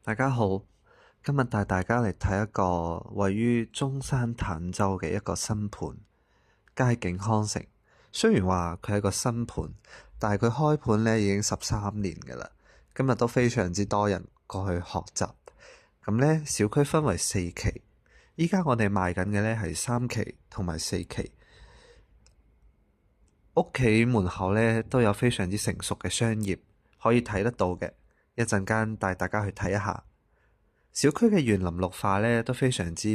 大家好，今日帶大家嚟睇一個位於中山坦洲嘅一個新盤佳景康城。雖然話佢係個新盤，但係佢開盤咧已經13年㗎喇。今日都非常之多人過去學習。咁咧，小區分為4期，依家我哋賣緊嘅咧係3期同埋4期。屋企門口咧都有非常之成熟嘅商業可以睇得到嘅，一陣間帶大家去睇一下。小區嘅園林綠化咧都非常之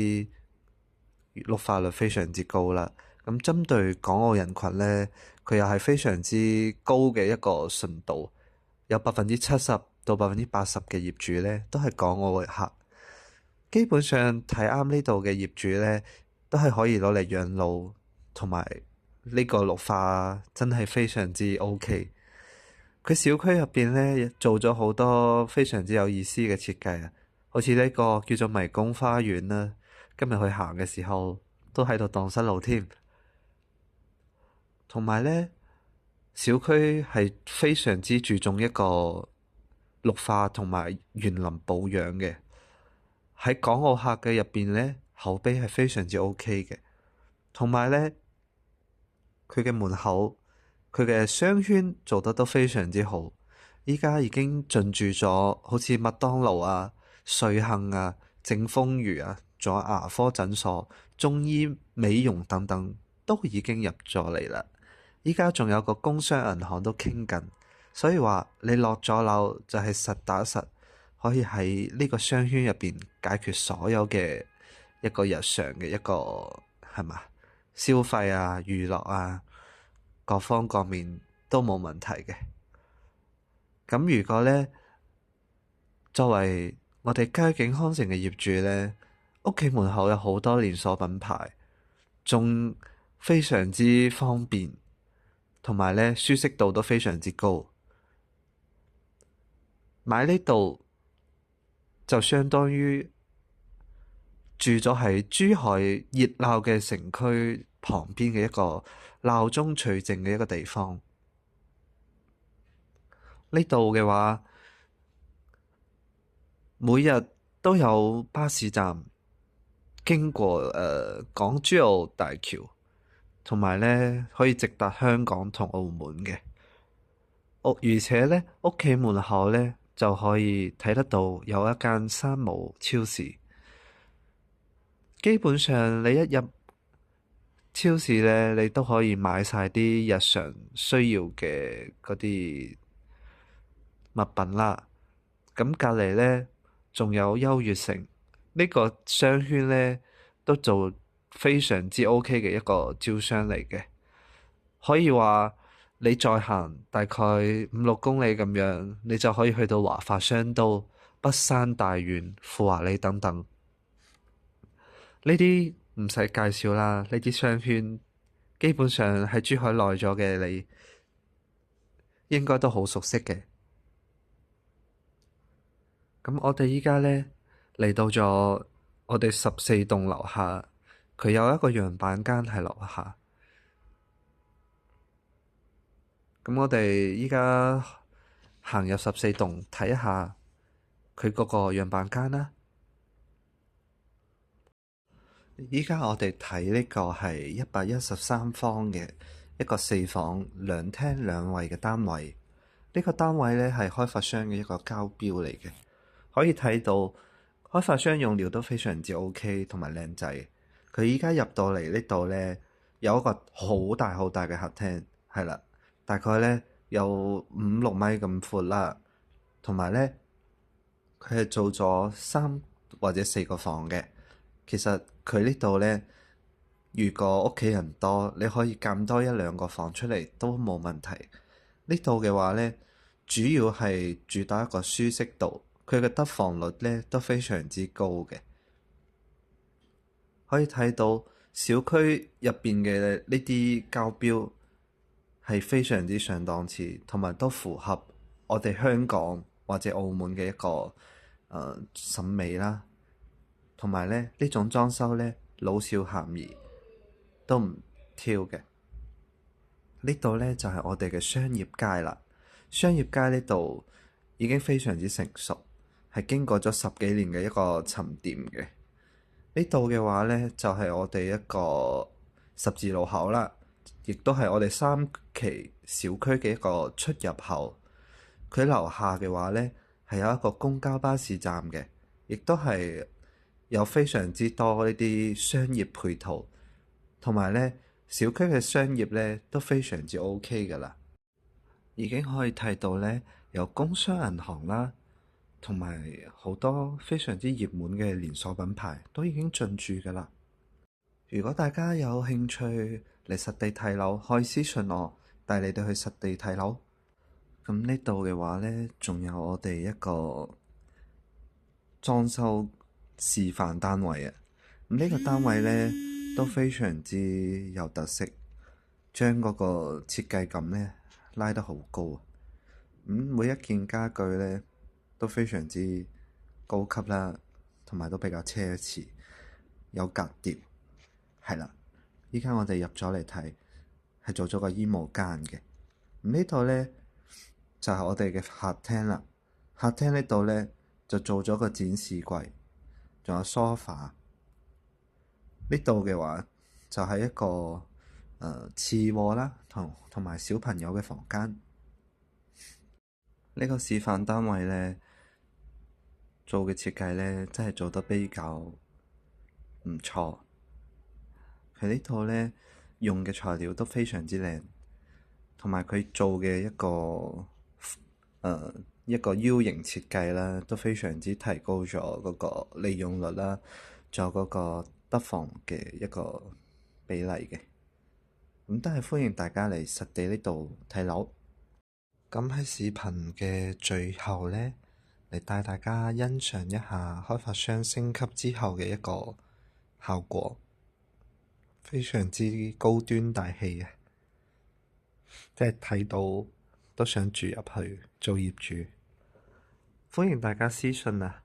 綠化率非常之高啦。咁針對港澳人群咧，佢又係非常之高嘅一個純度，有70%到80%嘅業主咧都係港澳嘅客。基本上睇啱呢度嘅業主咧，都係可以攞嚟養老，同埋呢個綠化真係非常之 OK。佢小區入邊咧做咗好多非常之有意思嘅設計啊！好似呢個叫做迷宮花園啦，今日去行嘅時候都喺度蕩失路添。同埋呢，小區係非常之注重一個綠化同埋園林保養嘅。喺港澳客嘅入邊呢，口碑係非常之 OK 嘅。同埋呢，佢嘅門口，佢嘅商圈做得都非常之好。依家已經進駐咗，好似麥當勞啊、瑞幸啊、正豐魚啊，仲有牙科診所、中醫美容等等，都已經入咗嚟啦。依家仲有個工商銀行都傾緊，所以話你落咗樓就係實打實可以喺呢個商圈入邊解決所有嘅一個日常嘅一個係嘛消費啊、娛樂啊，各方各面都冇問題嘅。咁如果呢，作為我哋佳景康城嘅業主呢，屋企門口有好多連鎖品牌，仲非常之方便，同埋呢舒適度都非常之高。買呢度就相當於住咗喺珠海熱鬧嘅城區旁邊嘅一個鬧中取靜嘅一個地方。呢度嘅話，每日都有巴士站經過港珠澳大橋，同埋呢可以直達香港同澳門嘅。而且呢，屋企門口呢就可以睇得到有一間山姆超市。基本上你一入超市呢，你都可以買晒啲日常需要嘅嗰啲物品啦。咁隔籬呢，仲有優越城呢個商圈呢，都做非常之 OK 嘅一個招商嚟嘅。可以話你再行大概5-6公里咁樣，你就可以去到華發商都、北山大園、富華里等等。呢啲唔使介紹啦，呢啲商圈基本上喺珠海耐咗嘅你，應該都好熟悉嘅。咁我哋依家呢，嚟到咗我哋14棟樓下，佢有一個樣板間喺樓下。咁我哋依家行入14棟睇一下佢嗰個樣板間啦。依家我哋睇呢個係113方嘅一個4房2廳2衛嘅單位。呢個單位呢係開發商嘅一個交標嚟嘅，可以睇到開發商用料都非常之 OK 同埋靚仔。佢依家入到嚟呢度呢，有一個好大好大嘅客廳，係啦，大概呢有5-6米咁闊啦，同埋呢，佢係做咗3或者4個房嘅。其實佢呢度呢，如果屋企人多，你可以間多1-2個房出嚟都冇問題。呢度嘅話呢，主要係主打一個舒適度，佢嘅得房率呢都非常之高嘅。可以睇到小區入邊嘅呢啲交標係非常之上檔次，同埋都符合我哋香港或者澳門嘅一個審美啦。同埋咧，呢種裝修呢，老少咸宜，都唔挑嘅。呢度呢，就係我哋嘅商業街啦。商業街呢度已經非常之成熟，係經過咗10幾年嘅一個沉澱嘅。呢度嘅話呢，就係我哋一個十字路口啦，亦都係我哋三期小區嘅一個出入口。佢樓下嘅話呢，係有一個公交巴士站嘅，亦都係有非常之多呢啲商業配套，同埋呢小區嘅商業呢都非常之 OK 噶啦，已經可以睇到呢，有工商銀行啦，同埋好多非常之熱門嘅連鎖品牌都已經進駐噶啦。如果大家有興趣嚟實地睇樓，可以私信我，帶你哋去實地睇樓。咁呢度嘅話呢，仲有我哋一個裝修示範單位啊。咁呢個單位呢，都非常之有特色，將嗰個設計感呢拉得好高啊。每一件家具呢，都非常之高級啦，同埋都比較奢侈，有格調。係啦，依家我哋入咗嚟睇，係做咗個衣帽間嘅。呢度呢，就係我哋嘅客廳啦。客廳呢度呢，就做咗個展示櫃，仲有 sofa。呢度嘅話就係一個次臥啦，同埋小朋友嘅房間。呢個示範單位呢，做嘅設計呢，真係做得比較唔錯。佢呢度呢，用嘅材料都非常之靚，同埋佢做嘅一個 U 型設計啦，都非常之提高咗嗰個利用率啦，仲有嗰個得房嘅一個比例嘅。咁都係歡迎大家嚟實地呢度睇樓。咁喺視頻嘅最後呢，嚟帶大家欣賞一下開發商升級之後嘅一個效果，非常之高端大氣啊！即係睇到都想住入去做業主，歡迎大家私信啊！